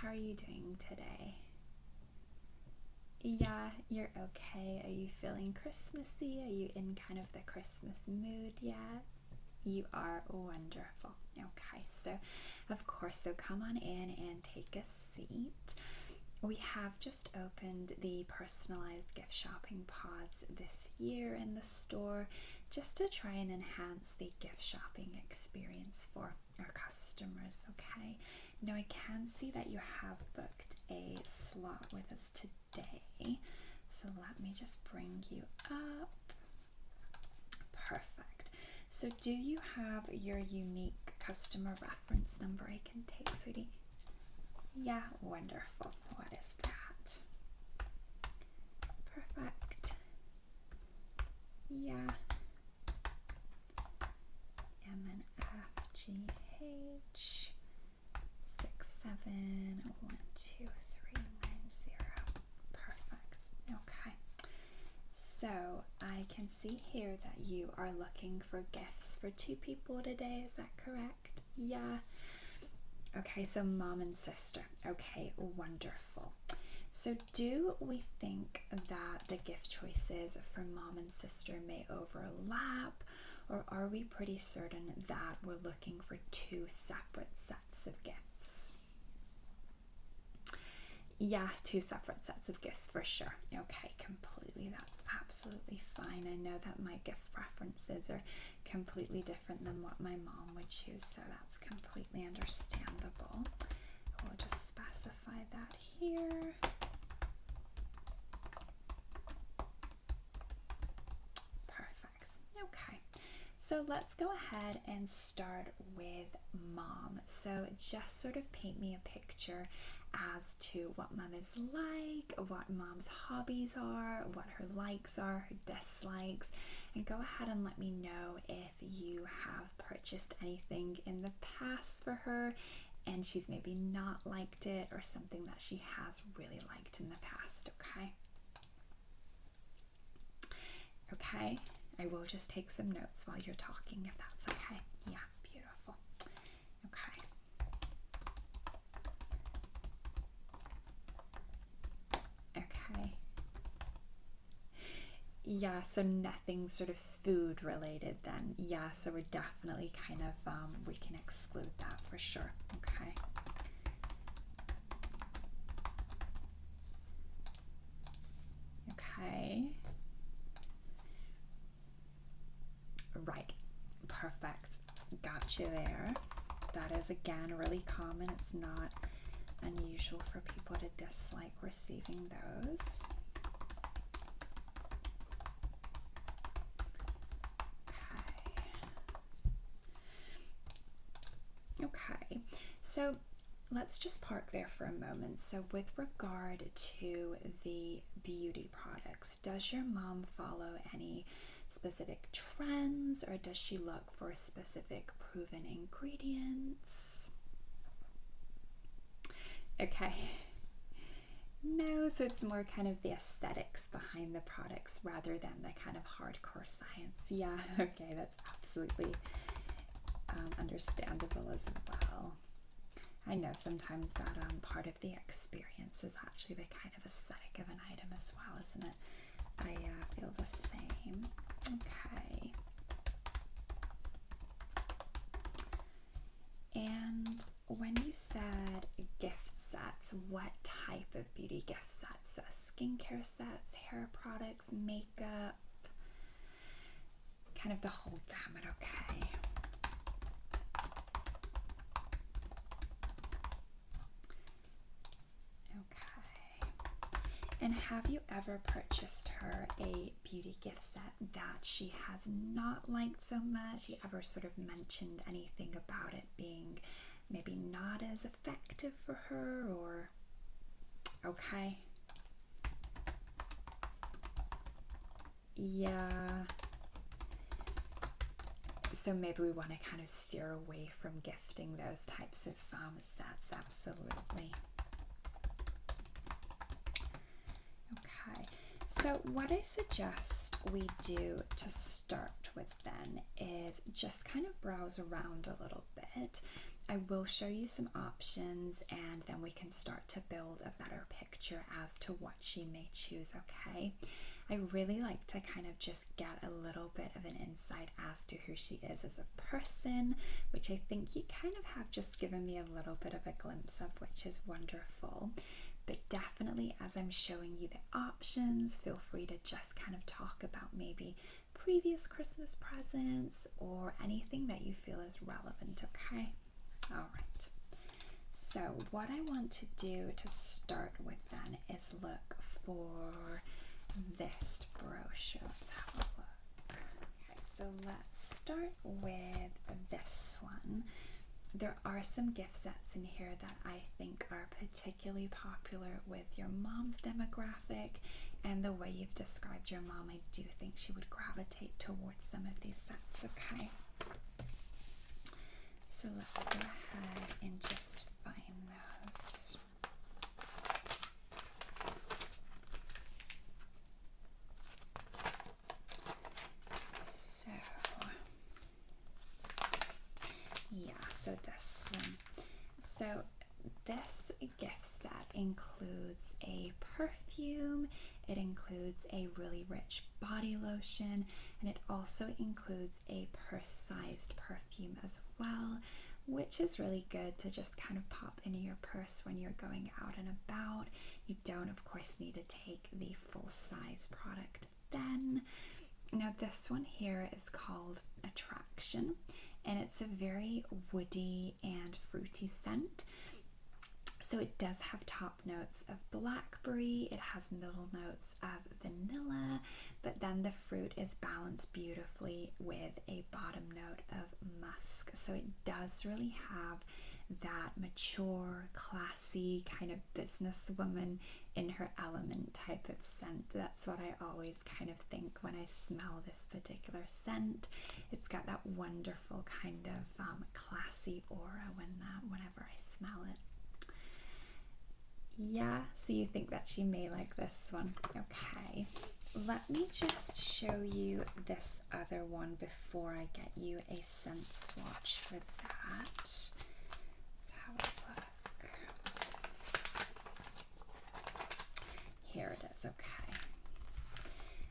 how are you doing today? Yeah, you're okay. Are you feeling Christmassy? Are you in kind of the Christmas mood yet? You are wonderful. Okay, so of course, so come on in and take a seat. We have just opened the personalized gift shopping pods this year in the store just to try and enhance the gift shopping experience for our customers, okay? Now I can see that you have booked a slot with us today, so let me just bring you up. Perfect. So do you have your unique customer reference number I can take, sweetie? Yeah, wonderful. What is that? Perfect. Yeah. And then FGH 6712390. Perfect. Okay. So I can see here that you are looking for gifts for 2 people today. Is that correct? Yeah. Okay, so mom and sister. Okay, wonderful. So do we think that the gift choices for mom and sister may overlap, or are we pretty certain that we're looking for 2 separate sets of gifts? Yeah, 2 separate sets of gifts for sure. Okay, completely. That's absolutely fine. I know that my gift preferences are completely different than what my mom would choose, so that's completely understandable. We'll just specify that here. Perfect. Okay. So let's go ahead and start with mom. So just sort of paint me a picture as to what mom is like, what mom's hobbies are, what her likes are, her dislikes, and go ahead and let me know if you have purchased anything in the past for her and she's maybe not liked it, or something that she has really liked in the past, okay? Okay, I will just take some notes while you're talking if that's okay. Yeah, beautiful. Okay. Okay. Yeah, so nothing sort of food related then. Yeah, so we're definitely kind of, we can exclude that for sure. Okay. Okay. Right. Perfect. Got you there. That is, again, really common. It's not unusual for people to dislike receiving those. Okay, so let's just park there for a moment. So with regard to the beauty products, does your mom follow any specific trends, or does she look for specific proven ingredients? Okay. No, so it's more kind of the aesthetics behind the products rather than the kind of hardcore science. Yeah, okay, that's absolutely understandable as well. I know sometimes that part of the experience is actually the kind of aesthetic of an item as well, isn't it? I feel the same. Okay. And when you said gift sets, what type of beauty gift sets? So skincare sets, hair products, makeup, kind of the whole gamut, okay. And have you ever purchased her a beauty gift set that she has not liked so much? She ever sort of mentioned anything about it being maybe not as effective for her, or okay? Yeah. So maybe we want to kind of steer away from gifting those types of sets, absolutely. Okay, so what I suggest we do to start with then is just kind of browse around a little bit. I will show you some options and then we can start to build a better picture as to what she may choose, okay? I really like to kind of just get a little bit of an insight as to who she is as a person, which I think you kind of have just given me a little bit of a glimpse of, which is wonderful. But definitely as I'm showing you the options, feel free to just kind of talk about maybe previous Christmas presents or anything that you feel is relevant, okay? All right. So what I want to do to start with then is look for this brochure. Let's have a look. Okay, so let's start with this one. There are some gift sets in here that I think are particularly popular with your mom's demographic, and the way you've described your mom, I do think she would gravitate towards some of these sets, okay? So let's go ahead and just find those. So, yeah, so this one. So this gift set includes a perfume, it includes a really rich body lotion, and it also includes a purse-sized perfume as well, which is really good to just kind of pop into your purse when you're going out and about. You don't, of course, need to take the full-size product then. Now this one here is called Attraction, and it's a very woody and fruity scent. So it does have top notes of blackberry, it has middle notes of vanilla, but then the fruit is balanced beautifully with a bottom note of musk. So it does really have that mature, classy kind of businesswoman in her element type of scent. That's what I always kind of think when I smell this particular scent. It's got that wonderful kind of classy aura whenever I smell it. Yeah, so you think that she may like this one. Okay, let me just show you this other one before I get you a scent swatch for that. Let's have a look. Here it is, okay.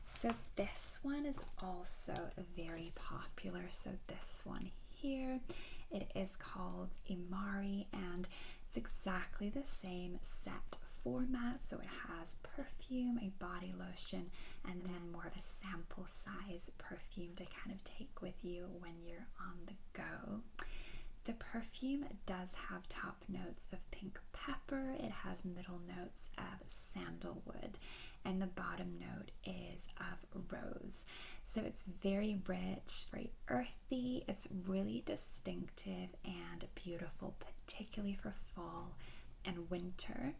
So this one is also very popular. So this one here, it is called Imari, and it's exactly the same set format. So it has perfume, a body lotion, and then more of a sample size perfume to kind of take with you when you're on the go. The perfume does have top notes of pink pepper, it has middle notes of sandalwood, and the bottom note is of rose. So it's very rich, very earthy, it's really distinctive and beautiful, particularly for fall and winter.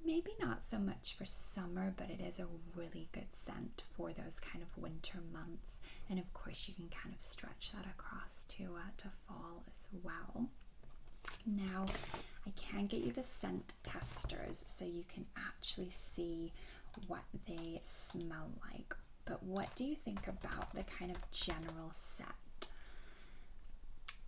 Maybe not so much for summer, but it is a really good scent for those kind of winter months. And of course you can kind of stretch that across to fall as well. Now I can get you the scent testers so you can actually see what they smell like. But what do you think about the kind of general set?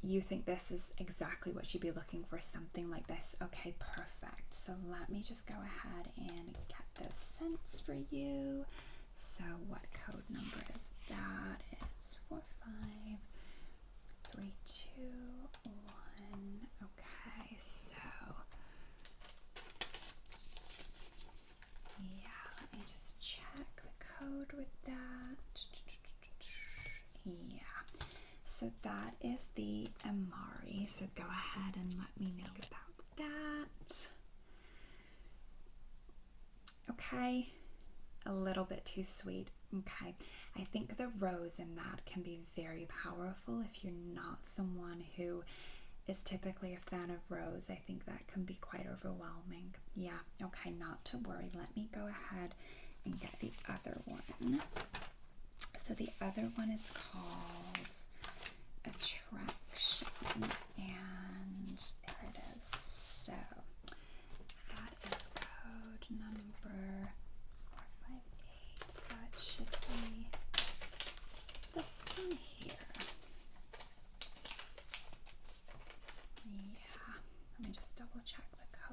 You think this is exactly what you'd be looking for, something like this? Okay, perfect. So let me just go ahead and get those scents for you. So what code number is that? It's 45321. Okay, so yeah, let me just check the code with that. Yeah. So that is the Imari. So go ahead and let me know about that. Okay, a little bit too sweet. Okay, I think the rose in that can be very powerful if you're not someone who is typically a fan of rose. I think that can be quite overwhelming. Yeah, okay, not to worry. Let me go ahead and get the other one. So the other one is called Attraction, and there it is. So that is code number 458. So it should be this one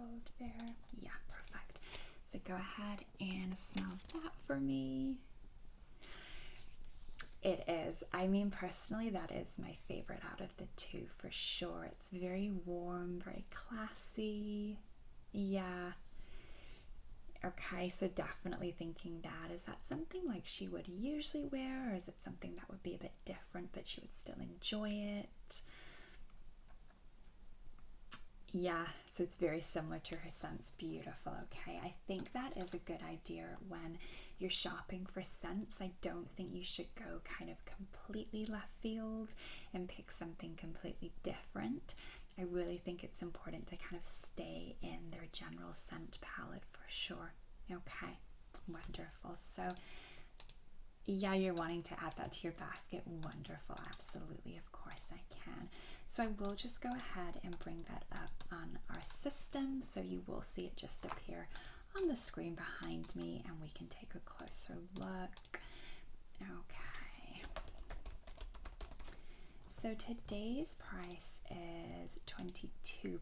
code there. Yeah, perfect. So go ahead and smell that for me. It is. I mean, personally, that is my favorite out of the two for sure. It's very warm, very classy. Yeah. Okay, so definitely thinking that. Is that something like she would usually wear, or is it something that would be a bit different but she would still enjoy it? Yeah, so it's very similar to her scents. Beautiful. Okay, I think that is a good idea when you're shopping for scents. I don't think you should go kind of completely left field and pick something completely different. I really think it's important to kind of stay in their general scent palette for sure. Okay, wonderful. So yeah, you're wanting to add that to your basket. Wonderful. Absolutely. Of course I can. So I will just go ahead and bring that up on our system. So you will see it just appear on the screen behind me and we can take a closer look. Okay. So today's price is £22,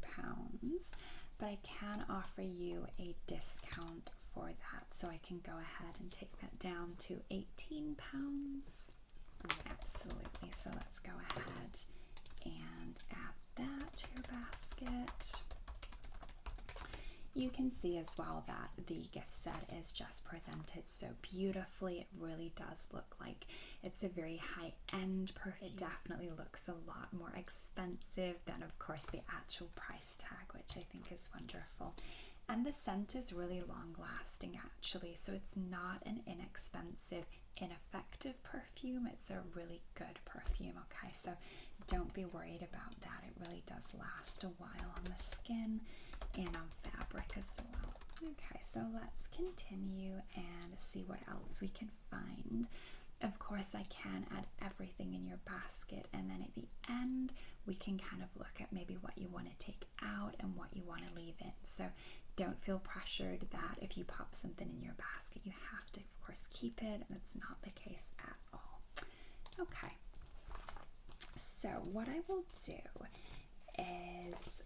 but I can offer you a discount for that. So I can go ahead and take that down to £18. Absolutely. So let's go ahead and add that to your basket. You can see as well that the gift set is just presented so beautifully. It really does look like it's a very high-end perfume. It definitely looks a lot more expensive than, of course, the actual price tag, which I think is wonderful. And the scent is really long-lasting, actually, so it's not an inexpensive, ineffective perfume. It's a really good perfume, okay? So don't be worried about that. It really does last a while on the skin and on fabric as well. Okay, so let's continue and see what else we can find. Of course, I can add everything in your basket, and then at the end we can kind of look at maybe what you want to take out and what you want to leave in. So don't feel pressured that if you pop something in your basket you have to, of course, keep it. That's not the case at all. Okay, so what I will do is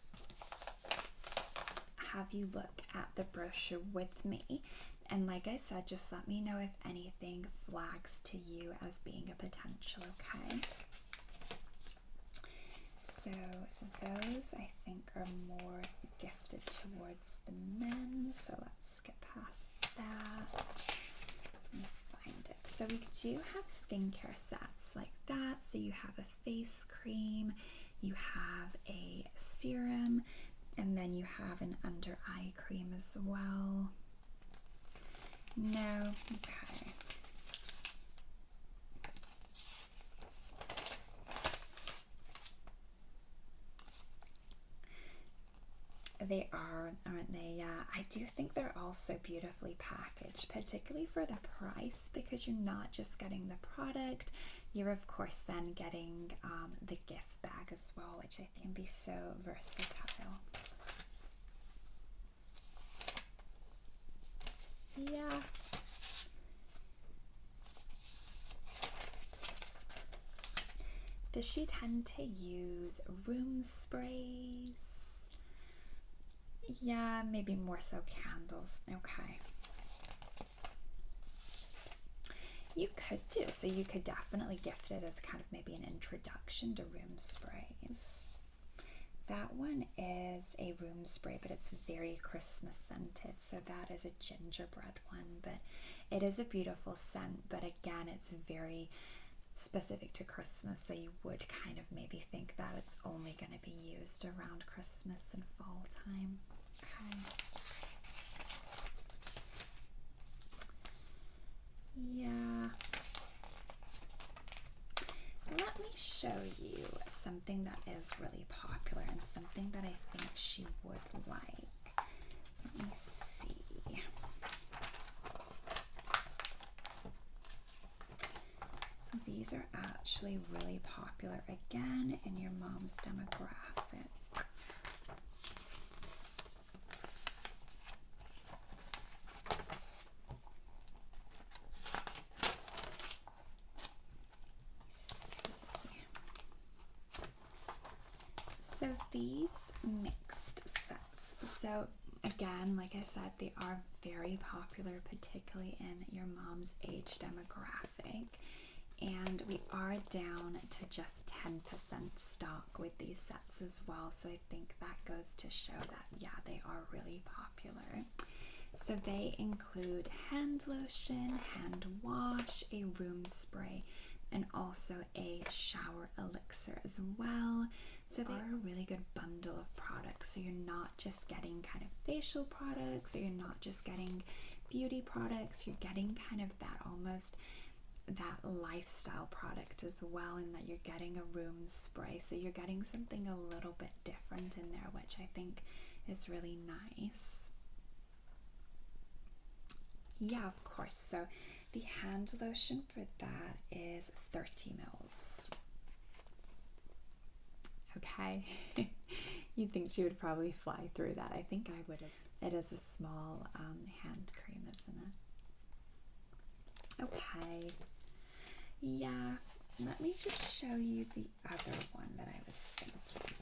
have you look at the brochure with me, and like I said, just let me know if anything flags to you as being a potential, okay? So those I think are more gifted towards the men, so let's skip past that and find it. So we do have skincare sets like that. So you have a face cream, you have a serum, and then you have an under eye cream as well. No? Okay. They are, aren't they? Yeah, I do think they're all so beautifully packaged, particularly for the price, because you're not just getting the product, you're of course then getting the gift bag as well, which I think can be so versatile. Yeah. Does she tend to use room sprays? Yeah, maybe more so candles. Okay. You could do. So you could definitely gift it as kind of maybe an introduction to room sprays. That one is a room spray, but it's very Christmas scented. So that is a gingerbread one, but it is a beautiful scent. But again, it's very specific to Christmas, so you would kind of maybe think that it's only going to be used around Christmas and fall time. Okay. Yeah. Let me show you something that is really popular and something that I think she would like. Let me see. These are actually really popular, again, in your mom's demographic. So these mixed sets, so again, like I said, they are very popular, particularly in your mom's age demographic. And we are down to just 10% stock with these sets as well. So I think that goes to show that, yeah, they are really popular. So they include hand lotion, hand wash, a room spray, and also a shower elixir as well. So they are a really good bundle of products. So you're not just getting kind of facial products, or you're not just getting beauty products, you're getting kind of that almost that lifestyle product as well, in that you're getting a room spray. So you're getting something a little bit different in there, which I think is really nice. Yeah, of course. So the hand lotion for that is 30 mils. Okay. You'd think she would probably fly through that. I think I would have. It is a small hand cream, isn't it? Okay. Yeah. Let me just show you the other one that I was thinking.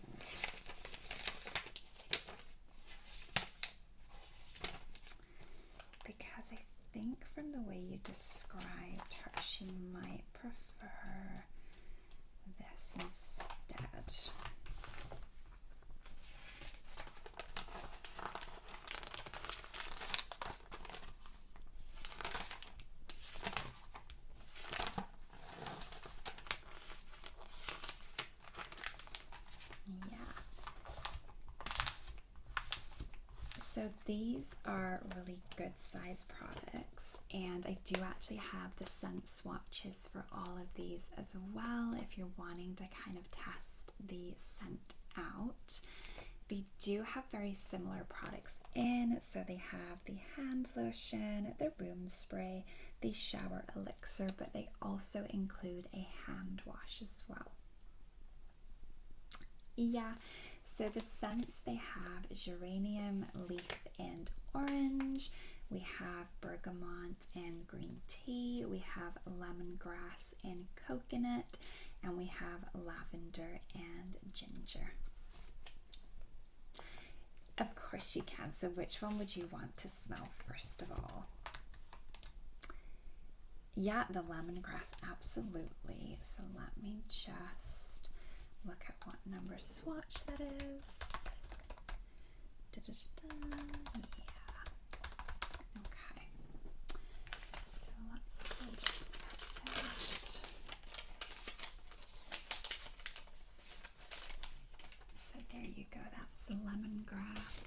Because I think from the way you described her, she might prefer this instead. So these are really good size products, and I do actually have the scent swatches for all of these as well if you're wanting to kind of test the scent out. They do have very similar products in, so they have the hand lotion, the room spray, the shower elixir, but they also include a hand wash as well. Yeah. So the scents they have geranium, leaf, and orange. We have bergamot and green tea. We have lemongrass and coconut. And we have lavender and ginger. Of course you can. So which one would you want to smell first of all? Yeah, the lemongrass, absolutely. So let me just look at what number swatch that is. Yeah. Okay. So let's hold that. So there you go. That's the lemongrass.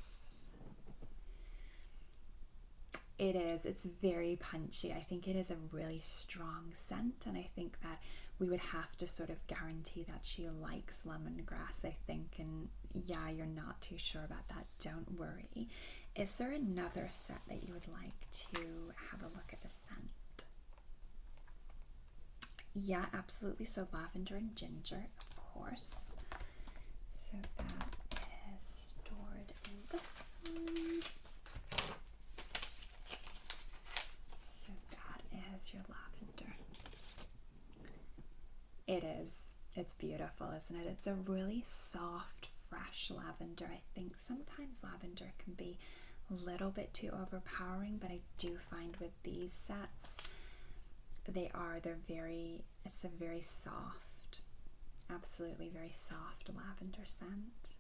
It is. It's very punchy. I think it is a really strong scent, and I think that we would have to sort of guarantee that she likes lemongrass, I think. And yeah, you're not too sure about that. Don't worry. Is there another set that you would like to have a look at the scent? Yeah, absolutely. So lavender and ginger, of course. So that is stored in this one. So that is your lavender. It is. It's beautiful, isn't it? It's a really soft, fresh lavender. I think sometimes lavender can be a little bit too overpowering, but I do find with these sets, it's a very soft, absolutely very soft lavender scent.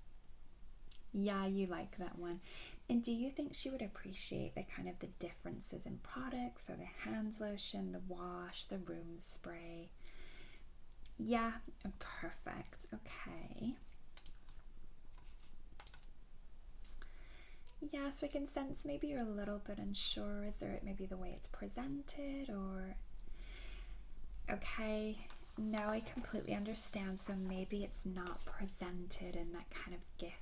Yeah, you like that one. And do you think she would appreciate the kind of the differences in products? So the hand lotion, the wash, the room spray. Yeah, perfect. Okay. Yeah, so I can sense maybe you're a little bit unsure. Is there maybe the way it's presented, or... Okay, no, I completely understand. So maybe it's not presented in that kind of gift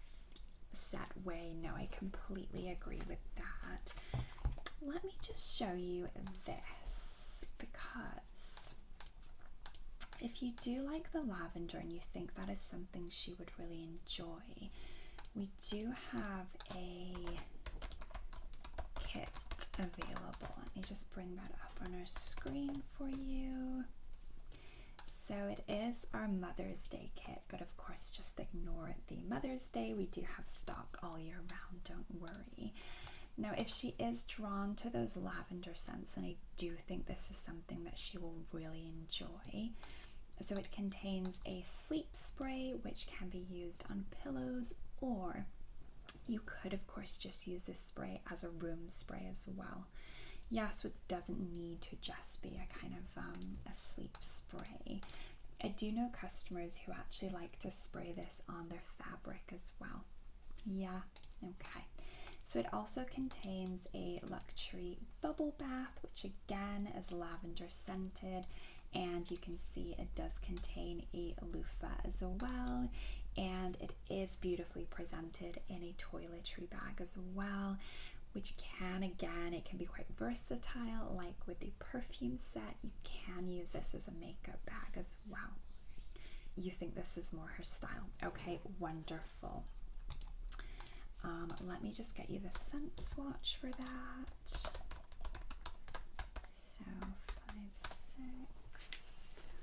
set way. No, I completely agree with that. Let me just show you this, because if you do like the lavender and you think that is something she would really enjoy, we do have a kit available. Let me just bring that up on our screen for you. So it is our Mother's Day kit, but of course just ignore the Mother's Day. We do have stock all year round, don't worry. Now if she is drawn to those lavender scents, and I do think this is something that she will really enjoy, so it contains a sleep spray which can be used on pillows, or you could of course just use this spray as a room spray as well. Yeah, so it doesn't need to just be a kind of a sleep spray. I do know customers who actually like to spray this on their fabric as well. Yeah, okay. So it also contains a luxury bubble bath, which again is lavender scented, and you can see it does contain a loofah as well, and it is beautifully presented in a toiletry bag as well, which can, again, it can be quite versatile. Like with the perfume set, you can use this as a makeup bag as well. You think this is more her style. Okay, wonderful. Let me just get you the scent swatch for that. So 5, 6.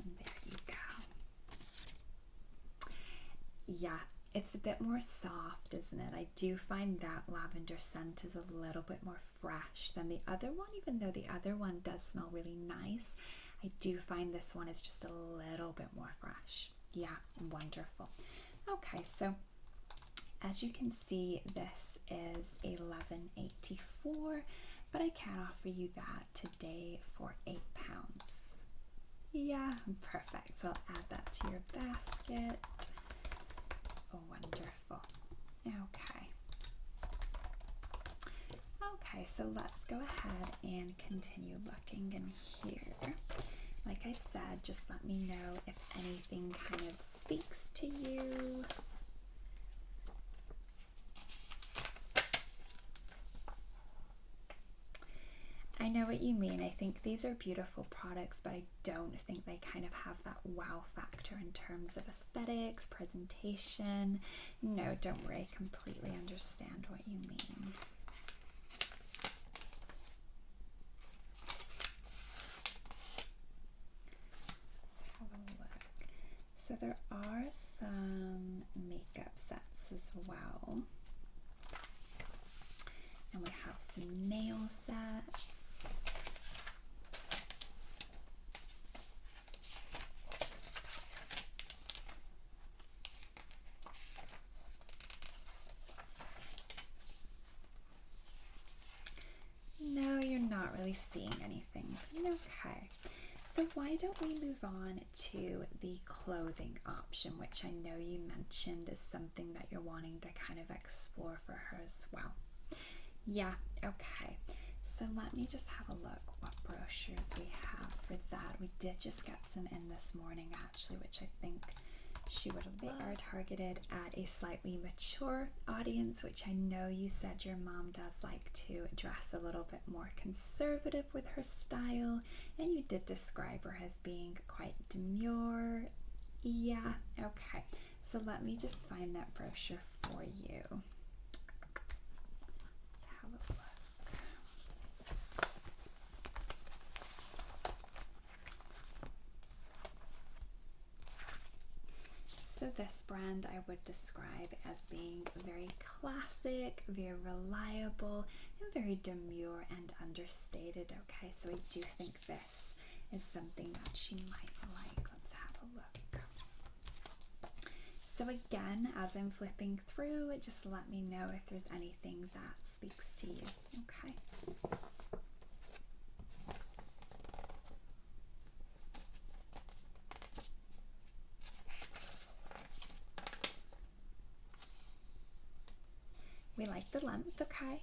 And there you go. Yeah, it's a bit more soft, isn't it? I do find that lavender scent is a little bit more fresh than the other one, even though the other one does smell really nice. I do find this one is just a little bit more fresh. Yeah, wonderful. Okay, so as you can see, this is $11.84, but I can offer you that today for £8. Yeah, perfect. So I'll add that to your basket. Oh, wonderful. Okay. Okay, so let's go ahead and continue looking in here. Like I said, just let me know if anything kind of speaks to you. I know what you mean. I think these are beautiful products, but I don't think they kind of have that wow factor in terms of aesthetics, presentation. No, don't worry. I completely understand what you mean. Let's have a look. So there are some makeup sets as well. And we have some nail sets. No, you're not really seeing anything. Okay. So why don't we move on to the clothing option, which I know you mentioned is something that you're wanting to kind of explore for her as well. Yeah, okay. So let me just have a look what brochures we have for that. We did just get some in this morning actually, which I think she would love. They are targeted at a slightly mature audience, which I know you said your mom does like to dress a little bit more conservative with her style, and you did describe her as being quite demure. Yeah, okay. So let me just find that brochure for you. Let's have a look. So this brand I would describe as being very classic, very reliable, and very demure and understated. Okay, so I do think this is something that she might like. Let's have a look. So again, as I'm flipping through, just let me know if there's anything that speaks to you. Okay. We like the length, okay?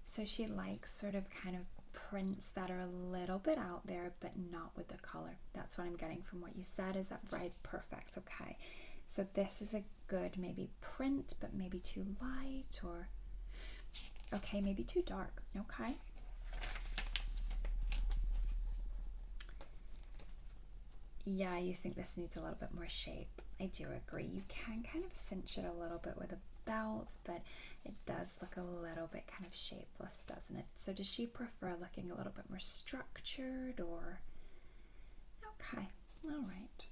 So she likes sort of kind of prints that are a little bit out there, but not with the color. That's what I'm getting from what you said. Is that right? Perfect. Okay. So this is a good maybe print, but maybe too light, or okay, maybe too dark. Okay. Yeah, you think this needs a little bit more shape. I do agree. You can kind of cinch it a little bit with a belt, but it does look a little bit kind of shapeless, doesn't it? So does she prefer looking a little bit more structured, or? Okay, all right.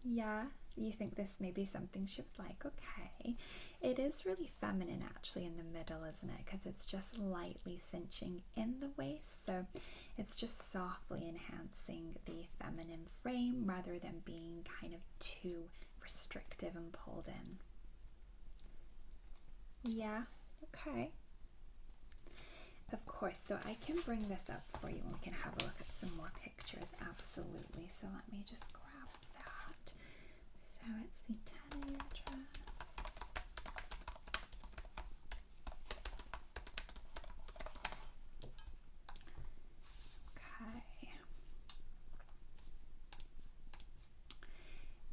Yeah, you think this may be something she would like. Okay. It is really feminine actually in the middle, isn't it? Because it's just lightly cinching in the waist, so it's just softly enhancing the feminine frame rather than being kind of too restrictive and pulled in. Yeah, okay. Of course, so I can bring this up for you and we can have a look at some more pictures, absolutely. So let me just grab that. So it's the 10-year dress. Okay.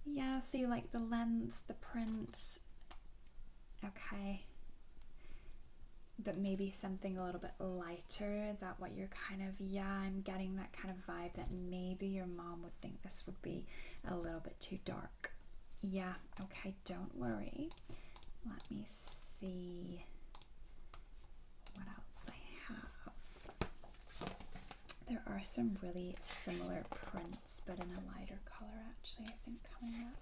Yeah, so you like the length, the print. Okay. But maybe something a little bit lighter. Is that what you're kind of, yeah, I'm getting that kind of vibe that maybe your mom would think this would be a little bit too dark. Yeah, okay, don't worry. Let me see what else I have. There are some really similar prints, but in a lighter color actually, I think, coming up.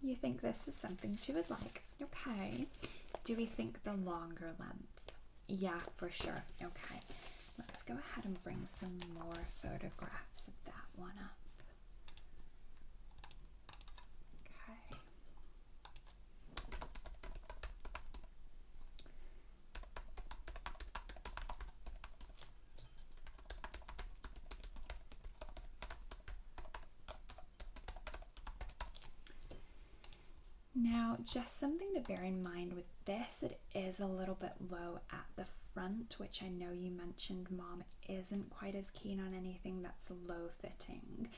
You think this is something she would like. Okay. Do we think the longer length? Yeah, for sure. Okay. Let's go ahead and bring some more photographs of that one up. Okay. Now, just something to bear in mind with this, it is a little bit low at the front, which I know you mentioned mom isn't quite as keen on anything that's low fitting.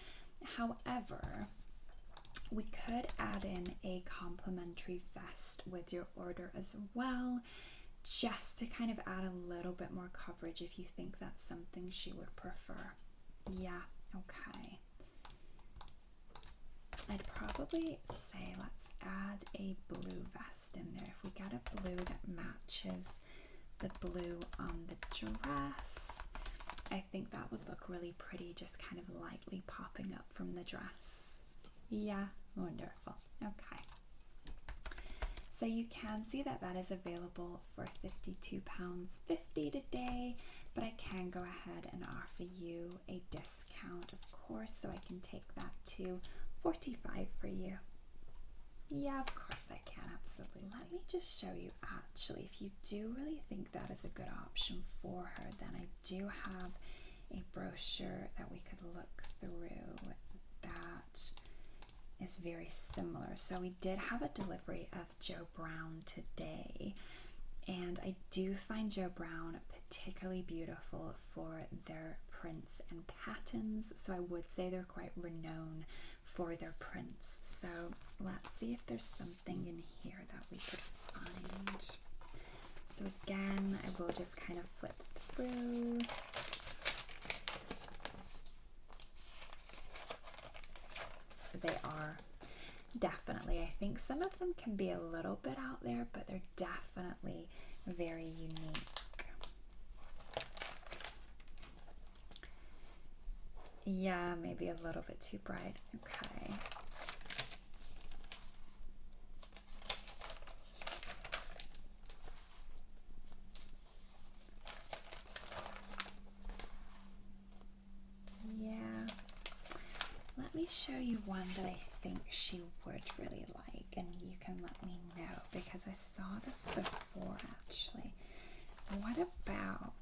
However, we could add in a complimentary vest with your order as well, just to kind of add a little bit more coverage if you think that's something she would prefer. Yeah, okay. I'd probably say let's add a blue vest in there. If we get a blue that matches the blue on the dress, I think that would look really pretty, just kind of lightly popping up from the dress. Yeah, wonderful. Okay. So you can see that that is available for £52.50 today, but I can go ahead and offer you a discount, of course, so I can take that to $45 for you. Yeah, of course I can, absolutely. Let me just show you, actually, if you do really think that is a good option for her, then I do have a brochure that we could look through that is very similar. So we did have a delivery of Joe Brown today, and I do find Joe Brown particularly beautiful for their prints and patterns, so I would say they're quite renowned for their prints. So let's see if there's something in here that we could find. So again, I will just kind of flip through. They are definitely, I think some of them can be a little bit out there, but they're definitely very unique. Yeah, maybe a little bit too bright. Okay. Yeah. Let me show you one that I think she would really like, and you can let me know, because I saw this before actually. What about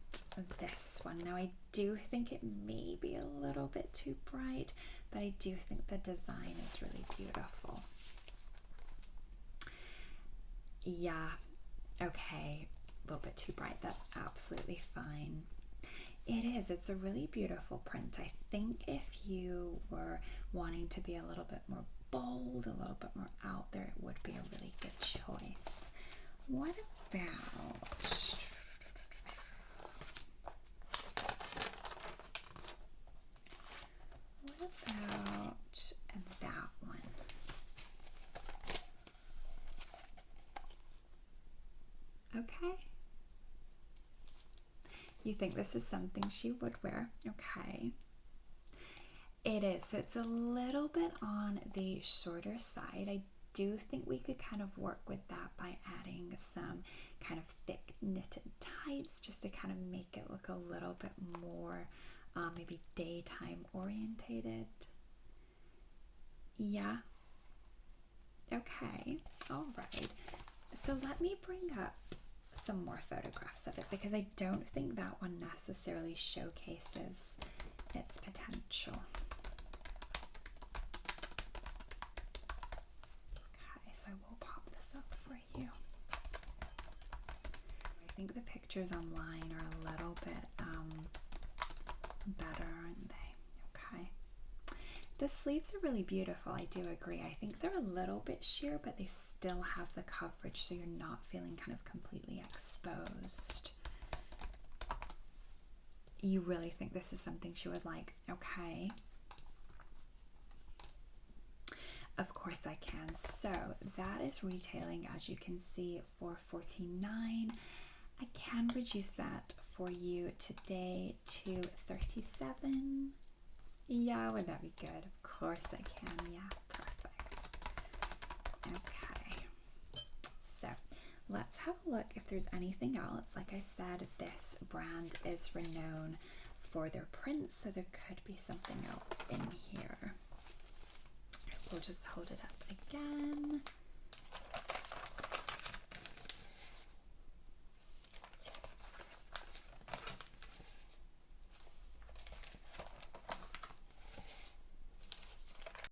this one. Now I do think it may be a little bit too bright, but I do think the design is really beautiful. Yeah, okay, a little bit too bright. That's absolutely fine. It is. It's a really beautiful print. I think if you were wanting to be a little bit more bold, a little bit more out there, it would be a really good choice. What about... What about that one? Okay. You think this is something she would wear? Okay. It is. So it's a little bit on the shorter side. I do think we could kind of work with that by adding some kind of thick knitted tights just to kind of make it look a little bit more maybe daytime orientated. Yeah. Okay. All right. So let me bring up some more photographs of it because I don't think that one necessarily showcases its potential. Okay, so we'll pop this up for you. I think the pictures online are a little bit better, aren't they? Okay. The sleeves are really beautiful, I do agree. I think they're a little bit sheer, but they still have the coverage, so you're not feeling kind of completely exposed. You really think this is something she would like? Okay. Of course I can. So that is retailing, as you can see, for $14.9. I can reduce that for you today to $37. Yeah, would that be good? Of course I can. Yeah, perfect. Okay. So let's have a look if there's anything else. Like I said, this brand is renowned for their prints, so there could be something else in here. We'll just hold it up again.